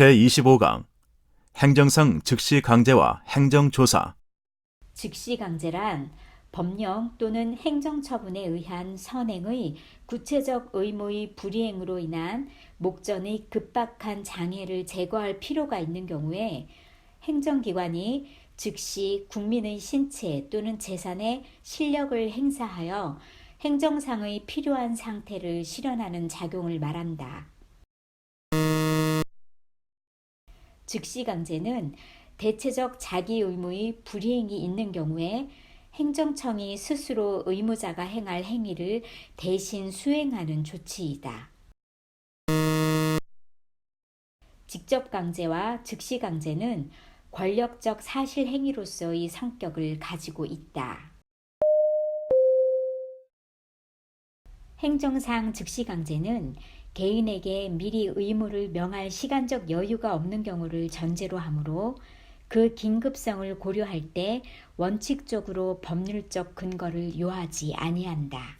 제25강 행정상 즉시 강제와 행정조사. 즉시 강제란 법령 또는 행정처분에 의한 선행의 구체적 의무의 불이행으로 인한 목전의 급박한 장애를 제거할 필요가 있는 경우에 행정기관이 즉시 국민의 신체 또는 재산에 실력을 행사하여 행정상의 필요한 상태를 실현하는 작용을 말한다. 즉시 강제는 대체적 자기 의무의 불이행이 있는 경우에 행정청이 스스로 의무자가 행할 행위를 대신 수행하는 조치이다. 직접 강제와 즉시 강제는 권력적 사실 행위로서의 성격을 가지고 있다. 행정상 즉시 강제는 개인에게 미리 의무를 명할 시간적 여유가 없는 경우를 전제로 하므로 그 긴급성을 고려할 때 원칙적으로 법률적 근거를 요하지 아니한다.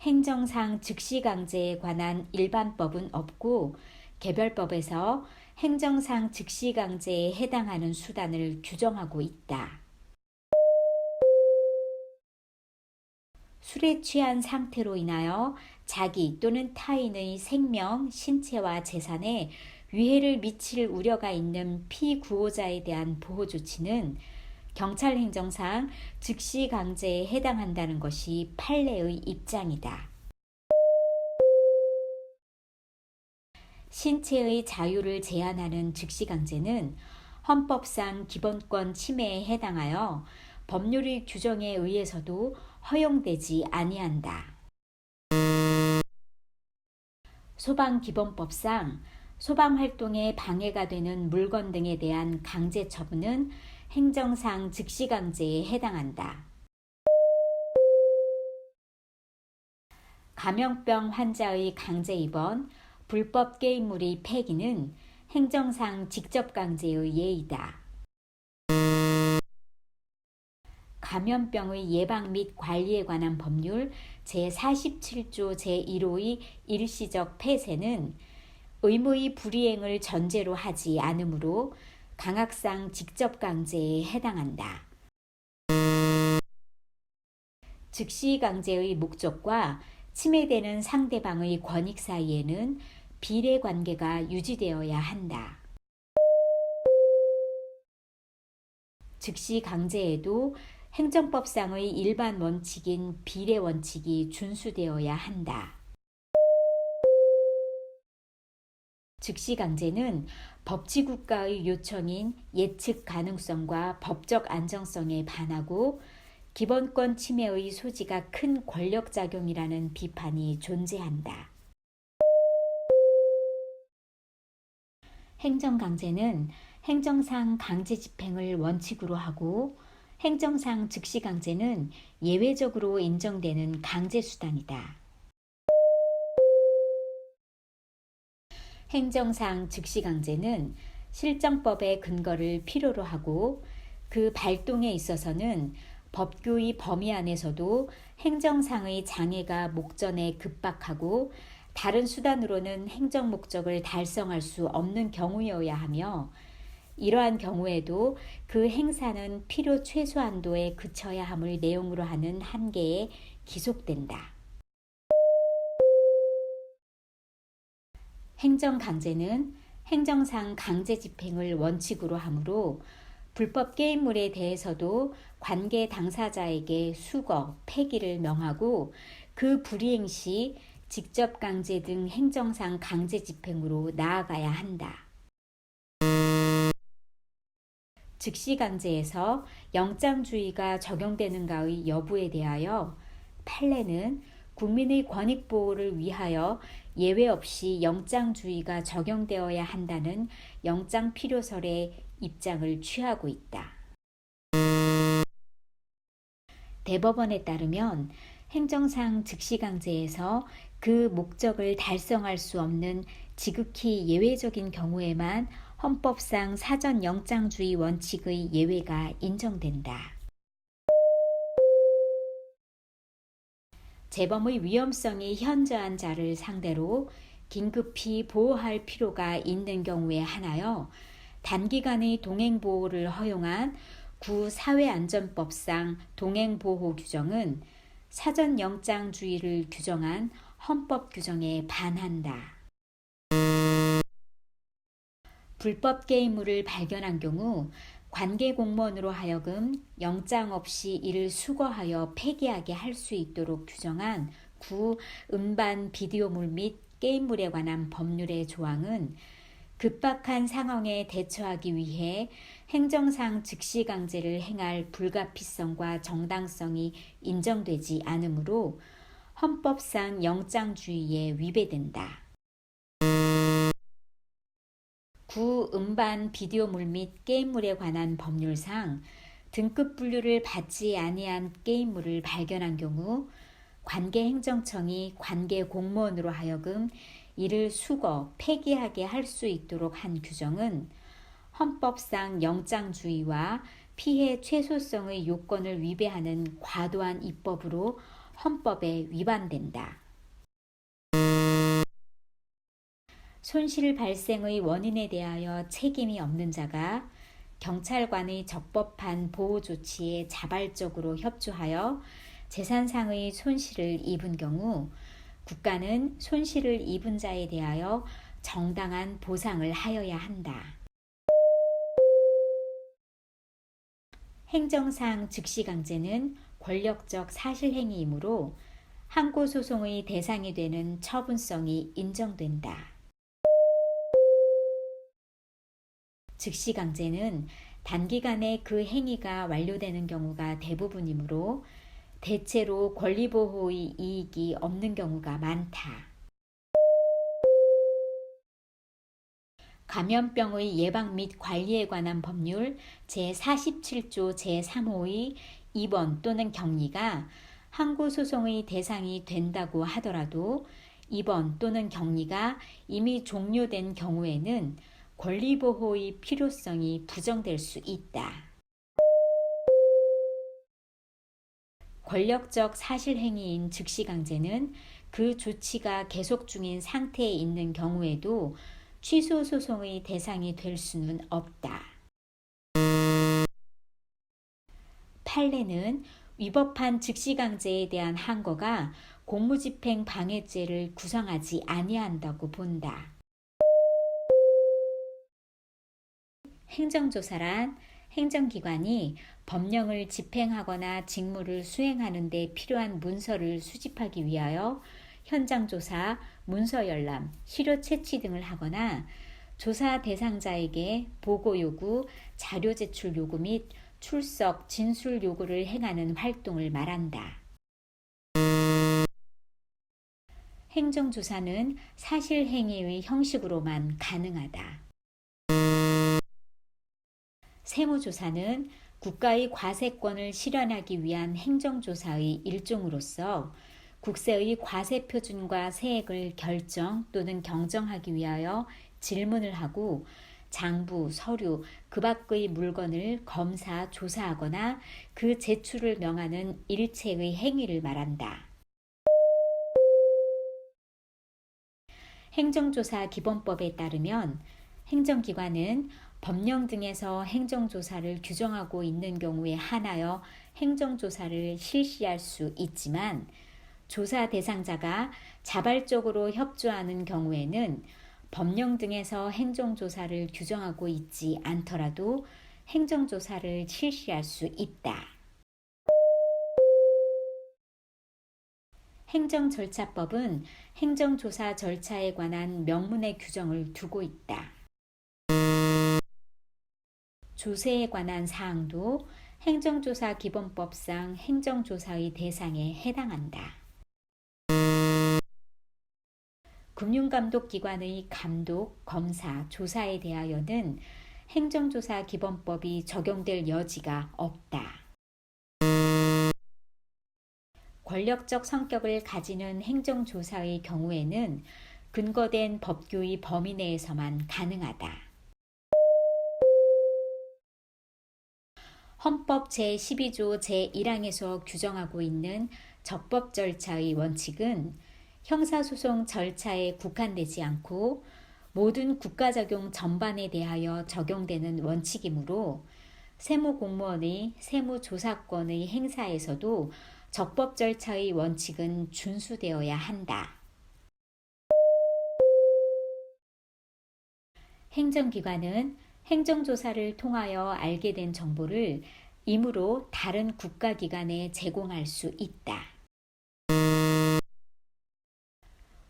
행정상 즉시 강제에 관한 일반법은 없고 개별법에서 행정상 즉시 강제에 해당하는 수단을 규정하고 있다. 술에 취한 상태로 인하여 자기 또는 타인의 생명, 신체와 재산에 위해를 미칠 우려가 있는 피구호자에 대한 보호 조치는 경찰 행정상 즉시 강제에 해당한다는 것이 판례의 입장이다. 신체의 자유를 제한하는 즉시 강제는 헌법상 기본권 침해에 해당하여 법률의 규정에 의해서도 허용되지 아니한다. 소방기본법상 소방활동에 방해가 되는 물건 등에 대한 강제 처분은 행정상 즉시 강제에 해당한다. 감염병 환자의 강제 입원, 불법 게임물의 폐기는 행정상 직접 강제의 예이다. 감염병의 예방 및 관리에 관한 법률 제47조 제1호의 일시적 폐쇄는 의무의 불이행을 전제로 하지 않으므로 강학상 직접 강제에 해당한다. 즉시 강제의 목적과 침해되는 상대방의 권익 사이에는 비례 관계가 유지되어야 한다. 즉시 강제에도 행정법상의 일반 원칙인 비례 원칙이 준수되어야 한다. 즉시 강제는 법치국가의 요청인 예측 가능성과 법적 안정성에 반하고 기본권 침해의 소지가 큰 권력작용이라는 비판이 존재한다. 행정강제는 행정상 강제 집행을 원칙으로 하고 행정상 즉시 강제는 예외적으로 인정되는 강제수단이다. 행정상 즉시 강제는 실정법의 근거를 필요로 하고 그 발동에 있어서는 법규의 범위 안에서도 행정상의 장애가 목전에 급박하고 다른 수단으로는 행정 목적을 달성할 수 없는 경우여야 하며 이러한 경우에도 그 행사는 필요 최소한도에 그쳐야 함을 내용으로 하는 한계에 기속된다. 행정강제는 행정상 강제 집행을 원칙으로 하므로 불법 게임물에 대해서도 관계 당사자에게 수거, 폐기를 명하고 그 불이행 시 직접 강제 등 행정상 강제 집행으로 나아가야 한다. 즉시 강제에서 영장주의가 적용되는가의 여부에 대하여 판례는 국민의 권익 보호를 위하여 예외 없이 영장주의가 적용되어야 한다는 영장 필요설의 입장을 취하고 있다. 대법원에 따르면 행정상 즉시 강제에서 그 목적을 달성할 수 없는 지극히 예외적인 경우에만 헌법상 사전 영장주의 원칙의 예외가 인정된다. 재범의 위험성이 현저한 자를 상대로 긴급히 보호할 필요가 있는 경우에 한하여 단기간의 동행보호를 허용한 구사회안전법상 동행보호 규정은 사전 영장주의를 규정한 헌법 규정에 반한다. 불법 게임물을 발견한 경우 관계 공무원으로 하여금 영장 없이 이를 수거하여 폐기하게 할 수 있도록 규정한 구 음반 비디오물 및 게임물에 관한 법률의 조항은 급박한 상황에 대처하기 위해 행정상 즉시 강제를 행할 불가피성과 정당성이 인정되지 않으므로 헌법상 영장주의에 위배된다. 구 음반 비디오물 및 게임물에 관한 법률상 등급 분류를 받지 아니한 게임물을 발견한 경우 관계행정청이 관계 공무원으로 하여금 이를 수거, 폐기하게 할 수 있도록 한 규정은 헌법상 영장주의와 피해 최소성의 요건을 위배하는 과도한 입법으로 헌법에 위반된다. 손실 발생의 원인에 대하여 책임이 없는 자가 경찰관의 적법한 보호 조치에 자발적으로 협조하여 재산상의 손실을 입은 경우 국가는 손실을 입은 자에 대하여 정당한 보상을 하여야 한다. 행정상 즉시강제는 권력적 사실행위이므로 항고소송의 대상이 되는 처분성이 인정된다. 즉시강제는 단기간에 그 행위가 완료되는 경우가 대부분이므로 대체로 권리보호의 이익이 없는 경우가 많다. 감염병의 예방 및 관리에 관한 법률 제47조 제3호의 입원 또는 격리가 항고소송의 대상이 된다고 하더라도 입원 또는 격리가 이미 종료된 경우에는 권리보호의 필요성이 부정될 수 있다. 권력적 사실행위인 즉시강제는 그 조치가 계속 중인 상태에 있는 경우에도 취소 소송의 대상이 될 수는 없다. 판례는 위법한 즉시강제에 대한 항거가 공무집행 방해죄를 구성하지 아니한다고 본다. 행정조사란 행정기관이 법령을 집행하거나 직무를 수행하는 데 필요한 문서를 수집하기 위하여 현장조사, 문서열람, 시료 채취 등을 하거나 조사 대상자에게 보고 요구, 자료 제출 요구 및 출석, 진술 요구를 행하는 활동을 말한다. 행정조사는 사실행위의 형식으로만 가능하다. 세무조사는 국가의 과세권을 실현하기 위한 행정조사의 일종으로서 국세의 과세표준과 세액을 결정 또는 경정하기 위하여 질문을 하고 장부, 서류, 그 밖의 물건을 검사, 조사하거나 그 제출을 명하는 일체의 행위를 말한다. 행정조사 기본법에 따르면 행정기관은 법령 등에서 행정조사를 규정하고 있는 경우에 한하여 행정조사를 실시할 수 있지만 조사 대상자가 자발적으로 협조하는 경우에는 법령 등에서 행정조사를 규정하고 있지 않더라도 행정조사를 실시할 수 있다. 행정절차법은 행정조사 절차에 관한 명문의 규정을 두고 있다. 조세에 관한 사항도 행정조사 기본법상 행정조사의 대상에 해당한다. 금융감독기관의 감독, 검사, 조사에 대하여는 행정조사 기본법이 적용될 여지가 없다. 권력적 성격을 가지는 행정조사의 경우에는 근거된 법규의 범위 내에서만 가능하다. 헌법 제12조 제1항에서 규정하고 있는 적법 절차의 원칙은 형사소송 절차에 국한되지 않고 모든 국가적용 전반에 대하여 적용되는 원칙이므로 세무공무원의 세무조사권의 행사에서도 적법 절차의 원칙은 준수되어야 한다. 행정기관은 행정조사를 통하여 알게 된 정보를 임으로 다른 국가기관에 제공할 수 있다.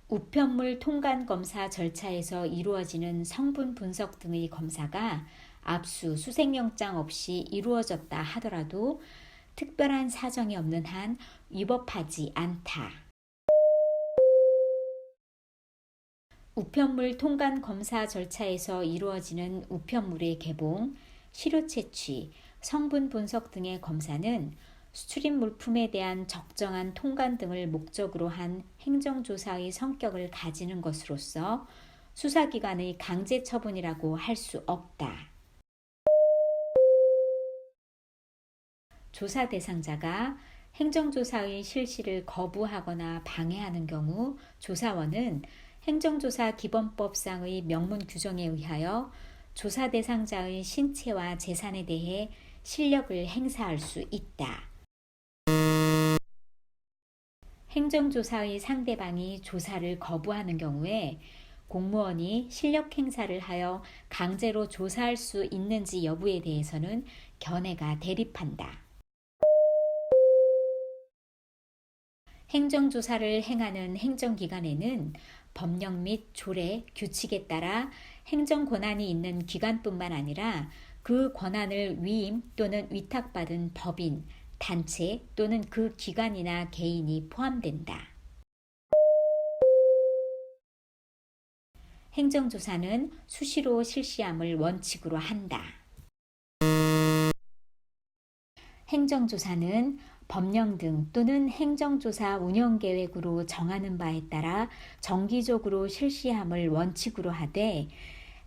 우편물 통관 검사 절차에서 이루어지는 성분 분석 등의 검사가 압수, 수색영장 없이 이루어졌다 하더라도 특별한 사정이 없는 한 위법하지 않다. 우편물 통관 검사 절차에서 이루어지는 우편물의 개봉, 시료 채취, 성분 분석 등의 검사는 수출입 물품에 대한 적정한 통관 등을 목적으로 한 행정조사의 성격을 가지는 것으로서 수사기관의 강제 처분이라고 할 수 없다. 조사 대상자가 행정조사의 실시를 거부하거나 방해하는 경우 조사원은 행정조사 기본법상의 명문 규정에 의하여 조사 대상자의 신체와 재산에 대해 실력을 행사할 수 있다. 행정조사의 상대방이 조사를 거부하는 경우에 공무원이 실력 행사를 하여 강제로 조사할 수 있는지 여부에 대해서는 견해가 대립한다. 행정조사를 행하는 행정기관에는 법령 및 조례, 규칙에 따라 행정권한이 있는 기관뿐만 아니라 그 권한을 위임 또는 위탁받은 법인, 단체 또는 그 기관이나 개인이 포함된다. 행정조사는 수시로 실시함을 원칙으로 한다. 행정조사는 법령 등 또는 행정조사 운영계획으로 정하는 바에 따라 정기적으로 실시함을 원칙으로 하되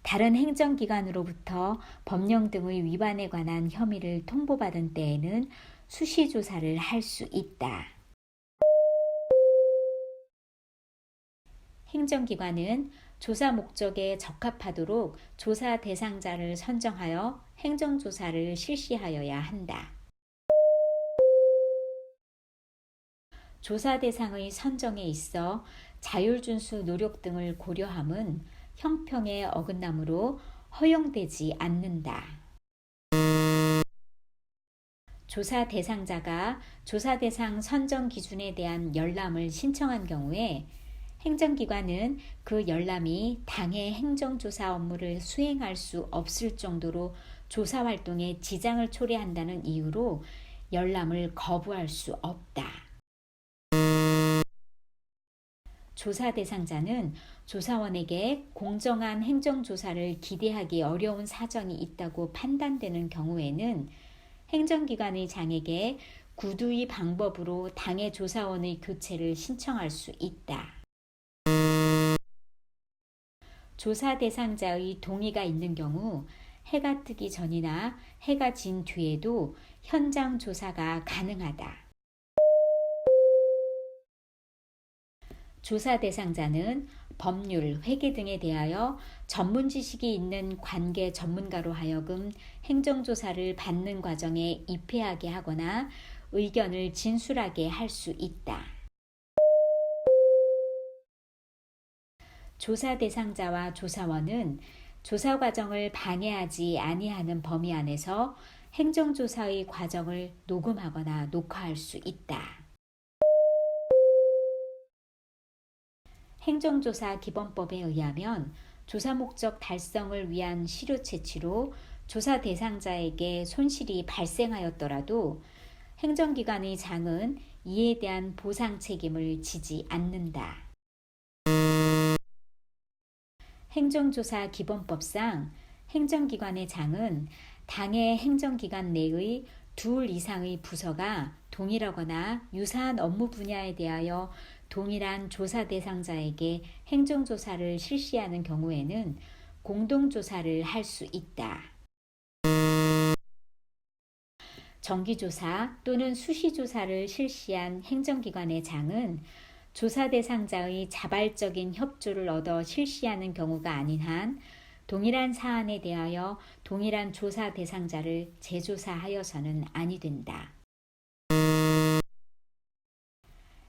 다른 행정기관으로부터 법령 등의 위반에 관한 혐의를 통보받은 때에는 수시조사를 할 수 있다. 행정기관은 조사 목적에 적합하도록 조사 대상자를 선정하여 행정조사를 실시하여야 한다. 조사 대상의 선정에 있어 자율준수 노력 등을 고려함은 형평에 어긋나므로 허용되지 않는다. 조사 대상자가 조사 대상 선정 기준에 대한 열람을 신청한 경우에 행정기관은 그 열람이 당해 행정조사 업무를 수행할 수 없을 정도로 조사활동에 지장을 초래한다는 이유로 열람을 거부할 수 없다. 조사 대상자는 조사원에게 공정한 행정조사를 기대하기 어려운 사정이 있다고 판단되는 경우에는 행정기관의 장에게 구두의 방법으로 당해 조사원의 교체를 신청할 수 있다. 조사 대상자의 동의가 있는 경우 해가 뜨기 전이나 해가 진 뒤에도 현장 조사가 가능하다. 조사 대상자는 법률, 회계 등에 대하여 전문 지식이 있는 관계 전문가로 하여금 행정조사를 받는 과정에 입회하게 하거나 의견을 진술하게 할 수 있다. 조사 대상자와 조사원은 조사 과정을 방해하지 아니하는 범위 안에서 행정조사의 과정을 녹음하거나 녹화할 수 있다. 행정조사 기본법에 의하면 조사 목적 달성을 위한 시료 채취로 조사 대상자에게 손실이 발생하였더라도 행정기관의 장은 이에 대한 보상 책임을 지지 않는다. 행정조사 기본법상 행정기관의 장은 당해 행정기관 내의 둘 이상의 부서가 동일하거나 유사한 업무 분야에 대하여 동일한 조사 대상자에게 행정조사를 실시하는 경우에는 공동조사를 할 수 있다. 정기조사 또는 수시조사를 실시한 행정기관의 장은 조사 대상자의 자발적인 협조를 얻어 실시하는 경우가 아닌 한 동일한 사안에 대하여 동일한 조사 대상자를 재조사하여서는 아니 된다.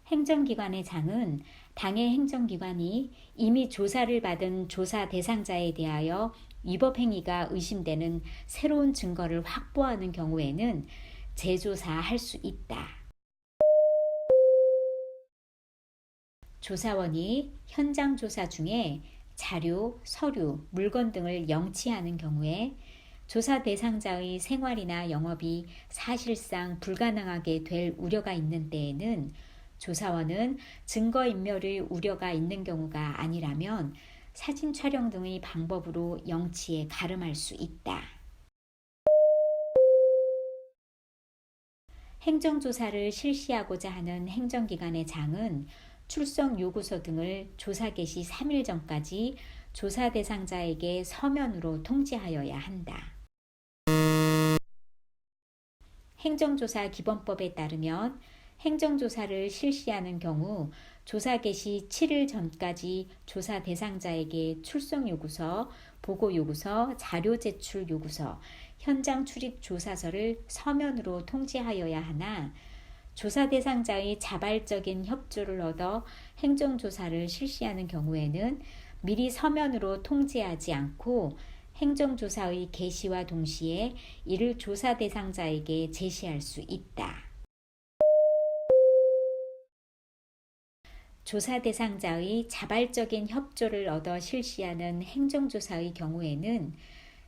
행정기관의 장은 당의 행정기관이 이미 조사를 받은 조사 대상자에 대하여 위법 행위가 의심되는 새로운 증거를 확보하는 경우에는 재조사할 수 있다. 조사원이 현장 조사 중에 자료, 서류, 물건 등을 영치하는 경우에 조사 대상자의 생활이나 영업이 사실상 불가능하게 될 우려가 있는 때에는 조사원은 증거인멸의 우려가 있는 경우가 아니라면 사진 촬영 등의 방법으로 영치에 가름할 수 있다. 행정조사를 실시하고자 하는 행정기관의 장은 출석 요구서 등을 조사 개시 3일 전까지 조사 대상자에게 서면으로 통지하여야 한다. 행정조사 기본법에 따르면 행정조사를 실시하는 경우 조사 개시 7일 전까지 조사 대상자에게 출석 요구서, 보고 요구서, 자료 제출 요구서, 현장 출입 조사서를 서면으로 통지하여야 하나 조사 대상자의 자발적인 협조를 얻어 행정조사를 실시하는 경우에는 미리 서면으로 통지하지 않고 행정조사의 개시와 동시에 이를 조사 대상자에게 제시할 수 있다. 조사 대상자의 자발적인 협조를 얻어 실시하는 행정조사의 경우에는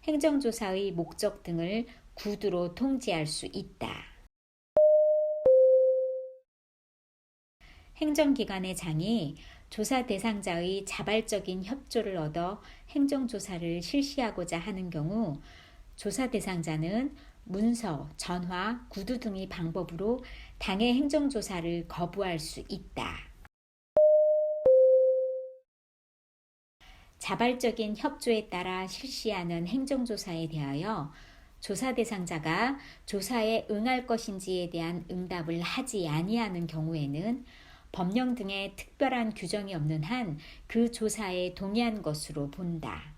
행정조사의 목적 등을 구두로 통지할 수 있다. 행정기관의 장이 조사 대상자의 자발적인 협조를 얻어 행정조사를 실시하고자 하는 경우 조사 대상자는 문서, 전화, 구두 등의 방법으로 당의 행정조사를 거부할 수 있다. 자발적인 협조에 따라 실시하는 행정조사에 대하여 조사 대상자가 조사에 응할 것인지에 대한 응답을 하지 아니하는 경우에는 법령 등의 특별한 규정이 없는 한 그 조사에 동의한 것으로 본다.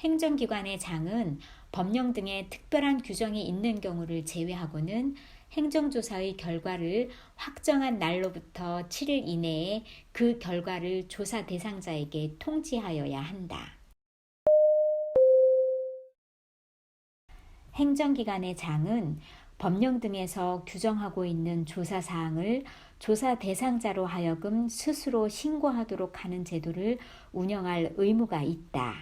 행정기관의 장은 법령 등의 특별한 규정이 있는 경우를 제외하고는 행정조사의 결과를 확정한 날로부터 7일 이내에 그 결과를 조사 대상자에게 통지하여야 한다. 행정기관의 장은 법령 등에서 규정하고 있는 조사 사항을 조사 대상자로 하여금 스스로 신고하도록 하는 제도를 운영할 의무가 있다.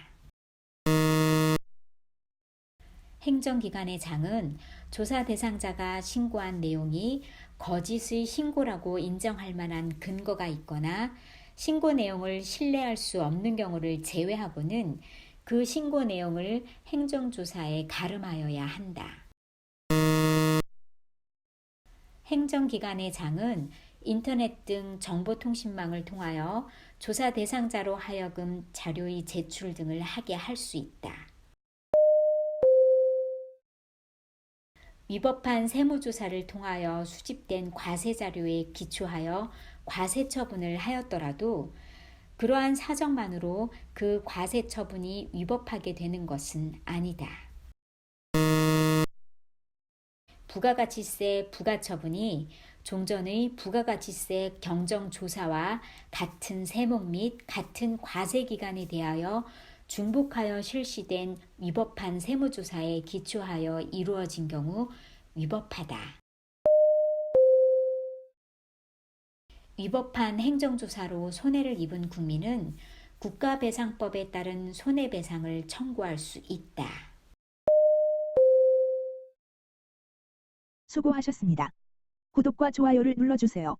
행정기관의 장은 조사 대상자가 신고한 내용이 거짓의 신고라고 인정할 만한 근거가 있거나 신고 내용을 신뢰할 수 없는 경우를 제외하고는 그 신고 내용을 행정조사에 가름하여야 한다. 행정기관의 장은 인터넷 등 정보통신망을 통하여 조사 대상자로 하여금 자료의 제출 등을 하게 할 수 있다. 위법한 세무조사를 통하여 수집된 과세자료에 기초하여 과세처분을 하였더라도 그러한 사정만으로 그 과세처분이 위법하게 되는 것은 아니다. 부가가치세 부가처분이 종전의 부가가치세 경정조사와 같은 세목 및 같은 과세기간에 대하여 중복하여 실시된 위법한 세무조사에 기초하여 이루어진 경우 위법하다. 위법한 행정조사로 손해를 입은 국민은 국가배상법에 따른 손해배상을 청구할 수 있다. 수고하셨습니다. 구독과 좋아요를 눌러주세요.